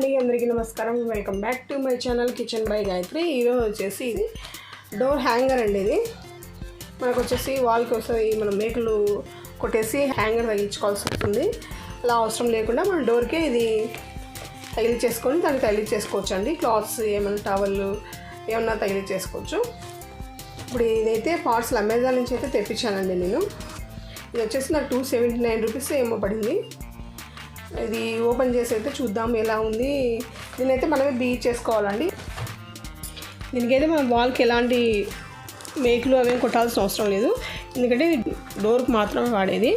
అండి, అందరికీ నమస్కారం. Welcome back to my channel kitchen by Gayatri. ఈరోజు వచ్చేసి ఇది డోర్ హ్యాంగర్ అండి. ఇది మనకు వచ్చేసి వాల్కి వస్తుంది. మనం మేకులు కొట్టేసి హ్యాంగర్ తగిలించుకోవాల్సి వస్తుంది. అలా అవసరం లేకుండా మనం డోర్కే ఇది తగిలించేసుకొని దాన్ని తగిలించేసుకోవచ్చు అండి. క్లాత్స్ ఏమైనా టవల్ ఏమన్నా తగిలించేసుకోవచ్చు. ఇప్పుడు ఇదైతే పార్సల్ అమెజాన్ నుంచి అయితే తెప్పించానండి నేను. ఇది వచ్చేసి నాకు 279 రూపీస్ ఏమో పడింది. ఇది ఓపెన్ చేసి అయితే చూద్దాం ఎలా ఉంది. దీనైతే మనమే బీట్ చేసుకోవాలండి. దీనికైతే మనం వాల్కి ఎలాంటి మేకులు అవేం కొట్టాల్సిన అవసరం లేదు, ఎందుకంటే ఇది డోర్కి మాత్రమే వాడేది.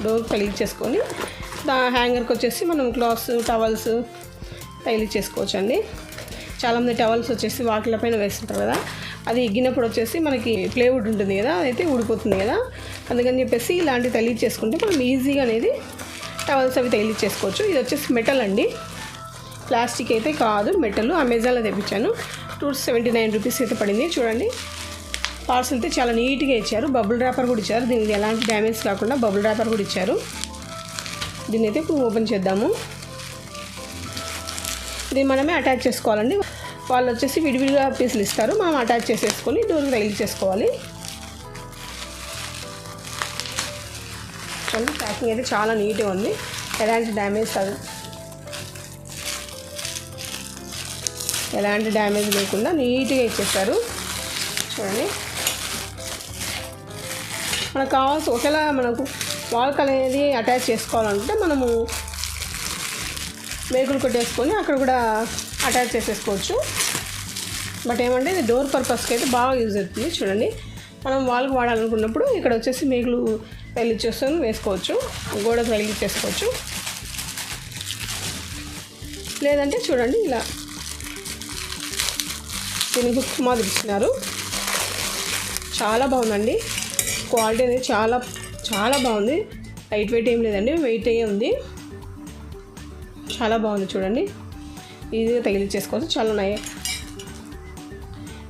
డోర్కి తగిలించేసుకొని హ్యాంగర్కి వచ్చేసి మనం క్లాత్స్ టవల్స్ తగిలించేసుకోవచ్చు అండి. చాలామంది టవల్స్ వచ్చేసి వాకిల పైన వేస్తుంటారు కదా, అది ఎగ్గినప్పుడు వచ్చేసి మనకి ప్లేవుడ్ ఉంటుంది కదా, అదైతే ఊడిపోతుంది కదా. అందుకని చెప్పేసి ఇలాంటివి తగిలించేసుకుంటే మనం ఈజీగా అనేది టవల్స్ అవి తగిలించేసుకోవచ్చు. ఇది వచ్చేసి మెటల్ అండి, ప్లాస్టిక్ అయితే కాదు, మెటల్. అమెజాన్లో తెప్పించాను. 279 రూపీస్ అయితే పడింది. చూడండి, పార్సల్ అయితే చాలా నీట్గా ఇచ్చారు. బబుల్ ర్యాపర్ కూడా ఇచ్చారు. దీనికి ఎలాంటి డ్యామేజ్ కాకుండా బబుల్ ర్యాపర్ కూడా ఇచ్చారు. దీన్ని అయితే ఇప్పుడు ఓపెన్ చేద్దాము. దీన్ని మనమే అటాచ్ చేసుకోవాలండి. వాళ్ళు వచ్చేసి విడివిడిగా పీసులు ఇస్తారు, మనం అటాచ్ చేసేసుకొని డోర్కి తగిలించేసుకోవాలి. చూడండి, ప్యాకింగ్ అయితే చాలా నీట్గా ఉంది, ఎలాంటి డ్యామేజ్ లేకుండా నీట్గా ఇచ్చేస్తారు. చూడండి, మనకు కావాల్సి ఒకేలా మనకు వాల్కి అనేది అటాచ్ చేసుకోవాలంటే మనము మేకులు కొట్టేసుకొని అక్కడ కూడా అటాచ్ చేసేసుకోవచ్చు. బట్ ఏమంటే ఇది డోర్ పర్పస్కి అయితే బాగా యూజ్ అవుతుంది. చూడండి, మనం వాల్కి వాడాలనుకున్నప్పుడు ఇక్కడ వచ్చేసి మేకులు తగిలించేసుకొని వేసుకోవచ్చు, గోడకు తగిలించేసుకోవచ్చు. లేదంటే చూడండి, ఇలా దీనికి హుక్ మాదిరి ఇచ్చినారు. చాలా బాగుందండి, క్వాలిటీ అనేది చాలా చాలా బాగుంది. లైట్ వెయిట్ ఏం లేదండి, వెయిట్ అయ్యే ఉంది. చాలా బాగుంది. చూడండి, ఈజీగా తగిలించేసుకోవచ్చు. చాలా ఉన్నాయి.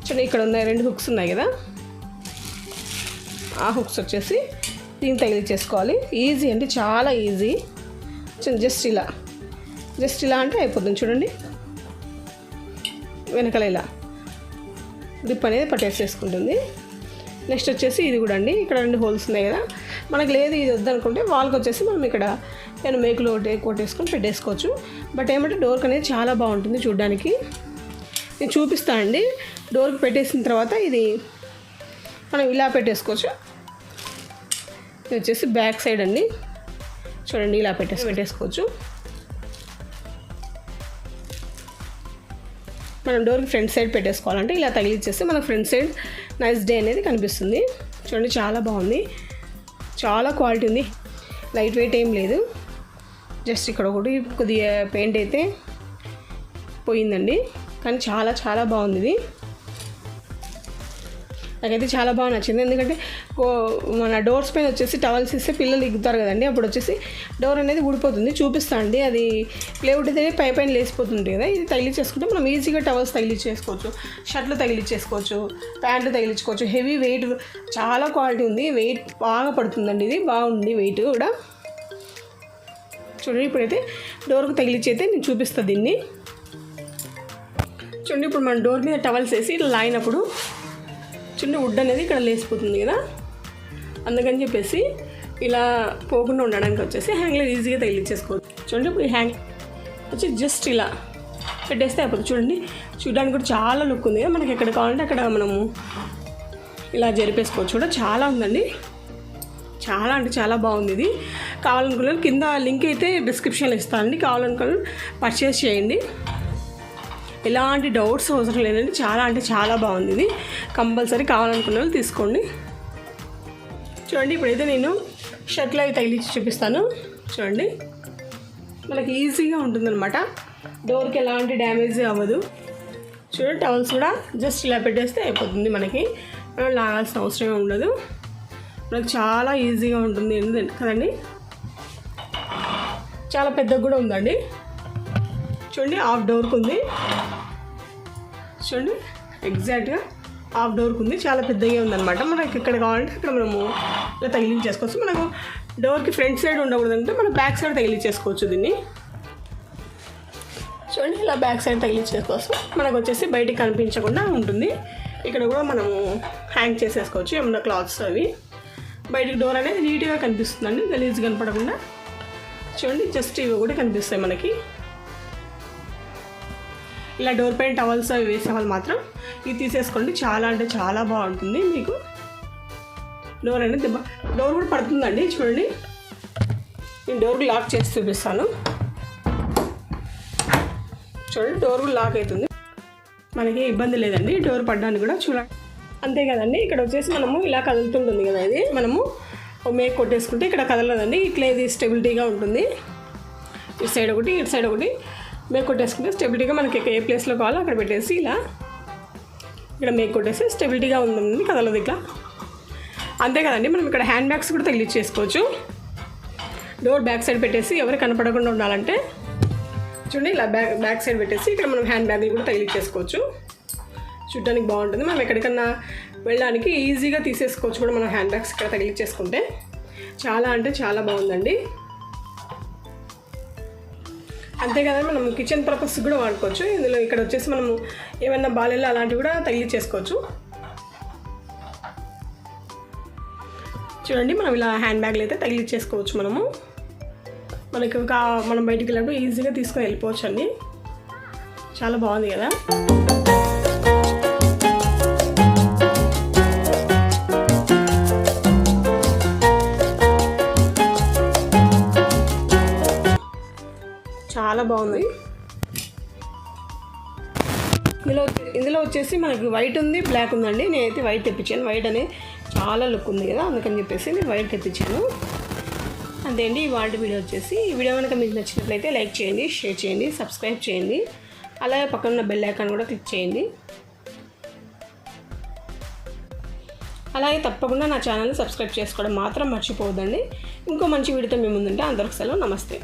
చూడండి, ఇక్కడ ఉన్నాయి 2 హుక్స్ ఉన్నాయి కదా, ఆ హుక్స్ వచ్చేసి దీన్ని తగిలించేసుకోవాలి. ఈజీ అంటే చాలా ఈజీ. జస్ట్ ఇలా అంటే అయిపోతుంది. చూడండి, వెనకాల ఇలా గ్రిప్ అనేది పట్టేసేసుకుంటుంది. నెక్స్ట్ వచ్చేసి ఇది కూడా అండి, ఇక్కడ 2 హోల్స్ ఉన్నాయి కదా, మనకు లేదు ఇది వద్దనుకుంటే వాల్కి వచ్చేసి మనం ఇక్కడ నేను మేకులు కొట్టేసుకొని పెట్టేసుకోవచ్చు. బట్ ఏమంటే డోర్కి అనేది చాలా బాగుంటుంది చూడడానికి. నేను చూపిస్తానండి. డోర్కి పెట్టేసిన తర్వాత ఇది మనం ఇలా పెట్టేసుకోవచ్చు. ఇది వచ్చేసి బ్యాక్ సైడ్ అండి. చూడండి, ఇలా పెట్టేసుకోవచ్చు. మనం డోర్కి ఫ్రంట్ సైడ్ పెట్టేసుకోవాలంటే ఇలా తగిలిచ్చేస్తే మనకు ఫ్రంట్ సైడ్ నైస్ డే అనేది కనిపిస్తుంది. చూడండి, చాలా బాగుంది, చాలా క్వాలిటీ ఉంది. లైట్ వెయిట్ ఏం లేదు. జస్ట్ ఇక్కడ ఒకటి కొద్దిగా పెయింట్ అయితే పోయిందండి, కానీ చాలా చాలా బాగుంది. ఇది నాకైతే చాలా బాగా నచ్చింది. ఎందుకంటే మన డోర్స్ పైన వచ్చేసి టవల్స్ ఇస్తే పిల్లలు ఎగుతారు కదండి, అప్పుడు వచ్చేసి డోర్ అనేది ఊడిపోతుంది. చూపిస్తా అండి, అది ప్లేవుడ్ అయితే పైన లేసిపోతుంది కదా. ఇది తగిలించేసుకుంటే మనం ఈజీగా టవల్స్ తగిలించేసుకోవచ్చు, షర్ట్లు తగిలించేసుకోవచ్చు, ప్యాంట్లు తగిలించుకోవచ్చు. హెవీ వెయిట్, చాలా క్వాలిటీ ఉంది, వెయిట్ బాగా పడుతుందండి. ఇది బాగుంది వెయిట్ కూడా. చూడండి, ఇప్పుడైతే డోర్కి తగిలించి అయితే నేను చూపిస్తాను దీన్ని. చూడండి, ఇప్పుడు మన డోర్ మీద టవల్స్ వేసి ఇట్లా లాగినప్పుడు చూడండి, వుడ్ అనేది ఇక్కడ లేసిపోతుంది కదా, అందుకని చెప్పేసి ఇలా పోకుండా ఉండడానికి వచ్చేసి హ్యాంగ్లో ఈజీగా తగిలించేసుకోవచ్చు. చూడండి, ఇప్పుడు ఈ హ్యాంగ్ వచ్చి జస్ట్ ఇలా పెట్టేస్తే అయిపోతుంది. చూడండి, చూడడానికి కూడా చాలా లుక్ ఉంది కదా. మనకి ఎక్కడ కావాలంటే అక్కడ మనము ఇలా జరిపేసుకోవచ్చు కూడా. చాలా ఉందండి, చాలా అంటే చాలా బాగుంది. ఇది కావాలనుకున్నాను కింద లింక్ అయితే డిస్క్రిప్షన్లో ఇస్తానండి, కావాలనుకున్నాను పర్చేస్ చేయండి. ఎలాంటి డౌట్స్ అవసరం లేదండి, చాలా అంటే చాలా బాగుంది. ఇది కంపల్సరీ కావాలనుకున్న వాళ్ళు తీసుకోండి. చూడండి, ఇప్పుడైతే నేను షర్ట్లు అవి తగిలించి చూపిస్తాను. చూడండి, మనకి ఈజీగా ఉంటుందన్నమాట, డోర్కి ఎలాంటి డ్యామేజ్ అవ్వదు. చూడండి, టవల్స్ కూడా జస్ట్ ఇలా పెట్టేస్తే అయిపోతుంది. మనకి లాగాల్సిన అవసరమే ఉండదు. మనకు చాలా ఈజీగా ఉంటుంది కదండి. చాలా పెద్దగా కూడా ఉందండి. చూడండి, హాఫ్ డోర్కి ఉంది. చూడండి, ఎగ్జాక్ట్గా హాఫ్ డోర్కి ఉంది, చాలా పెద్దగా ఉందన్నమాట. మనకి ఎక్కడ కావాలంటే అక్కడ మనము ఇలా తగిలించేసుకోవచ్చు. మనకు డోర్కి ఫ్రంట్ సైడ్ ఉండకూడదంటే మనం బ్యాక్ సైడ్ తగిలించేసుకోవచ్చు దీన్ని. చూడండి ఇలా బ్యాక్ సైడ్ తగిలించే కోసం మనకు వచ్చేసి బయటికి కనిపించకుండా ఉంటుంది. ఇక్కడ కూడా మనము హ్యాంగ్ చేసేసుకోవచ్చు ఏమన్నా క్లాత్స్ అవి. బయటికి డోర్ అనేది నీట్గా కనిపిస్తుందండి, గలీజ్ కనపడకుండా. చూడండి జస్ట్ ఇవి కూడా కనిపిస్తాయి మనకి. ఇలా డోర్ పైన టవల్స్ అవి వేసే వాళ్ళు మాత్రం ఇది తీసేసుకోండి, చాలా అంటే చాలా బాగుంటుంది మీకు. డోర్ అనేది డోర్ కూడా పడుతుందండి. చూడండి నేను డోర్కి లాక్ చేసి చూపిస్తాను. చూడండి డోర్ కూడా లాక్ అవుతుంది, మనకి ఇబ్బంది లేదండి డోర్ పడడానికి కూడా. చూడండి అంతే కదండి. ఇక్కడ వచ్చేసి మనము ఇలా కదులుతుంటుంది కదా, ఇది మనము మేక్ కొట్టేసుకుంటే ఇక్కడ కదలదండి, ఇట్లా ఇది స్టెబిలిటీగా ఉంటుంది. ఇటు సైడ్ ఒకటి ఇటు సైడ్ ఒకటి మేక్ కొట్టేసుకుంటే స్టెబిలిటీగా మనకి ఏ ప్లేస్లో కావాలో అక్కడ పెట్టేసి ఇలా ఇక్కడ మేక్ కొట్టేసి స్టెబిలిటీగా ఉంటుంది, కదలదు ఇట్లా. అంతే కదండి. మనం ఇక్కడ హ్యాండ్ బ్యాగ్స్ కూడా తగిలించేసుకోవచ్చు. డోర్ బ్యాక్ సైడ్ పెట్టేసి ఎవరు కనపడకుండా ఉండాలంటే చూడండి ఇలా బ్యాక్ సైడ్ పెట్టేసి ఇక్కడ మనం హ్యాండ్ బ్యాగ్లు కూడా తగిలించేసుకోవచ్చు. చూడడానికి బాగుంటుంది. మనం ఎక్కడికన్నా వెళ్ళడానికి ఈజీగా తీసేసుకోవచ్చు కూడా మనం హ్యాండ్ బ్యాగ్స్ ఇక్కడ తగిలించేసుకుంటే. చాలా అంటే చాలా బాగుందండి. అంతే కదా, మనం కిచెన్ పర్పస్ కూడా వాడుకోవచ్చు. ఇందులో ఇక్కడ వచ్చేసి మనము ఏమైనా బాలెల్లో అలాంటివి కూడా తగిలించేసుకోవచ్చు. చూడండి మనం ఇలా హ్యాండ్ బ్యాగ్లు అయితే తగిలించేసుకోవచ్చు. మనకి మనం బయటికి వెళ్ళినప్పుడు ఈజీగా తీసుకొని వెళ్ళిపోవచ్చు అండి. చాలా బాగుంది కదా. చాలా బాగుంది. ఇందులో వచ్చేసి మనకి వైట్ ఉంది, బ్లాక్ ఉందండి. నేనైతే వైట్ తెప్పించాను. వైట్ అనేది చాలా లుక్ ఉంది కదా, అందుకని చెప్పేసి నేను వైట్ తెప్పించాను. అంతే అండి ఇవాళ వీడియో వచ్చేసి. ఈ వీడియో కనుక మీకు నచ్చినట్లయితే లైక్ చేయండి, షేర్ చేయండి, సబ్స్క్రైబ్ చేయండి. అలాగే పక్కన ఉన్న బెల్ ఐకాన్ కూడా క్లిక్ చేయండి. అలాగే తప్పకుండా నా ఛానల్ని సబ్స్క్రైబ్ చేసుకోవడం మాత్రం మర్చిపోవద్దండి. ఇంకో మంచి వీడియోతో మీ ముందుంటే అందరికి సెలవు. నమస్తే.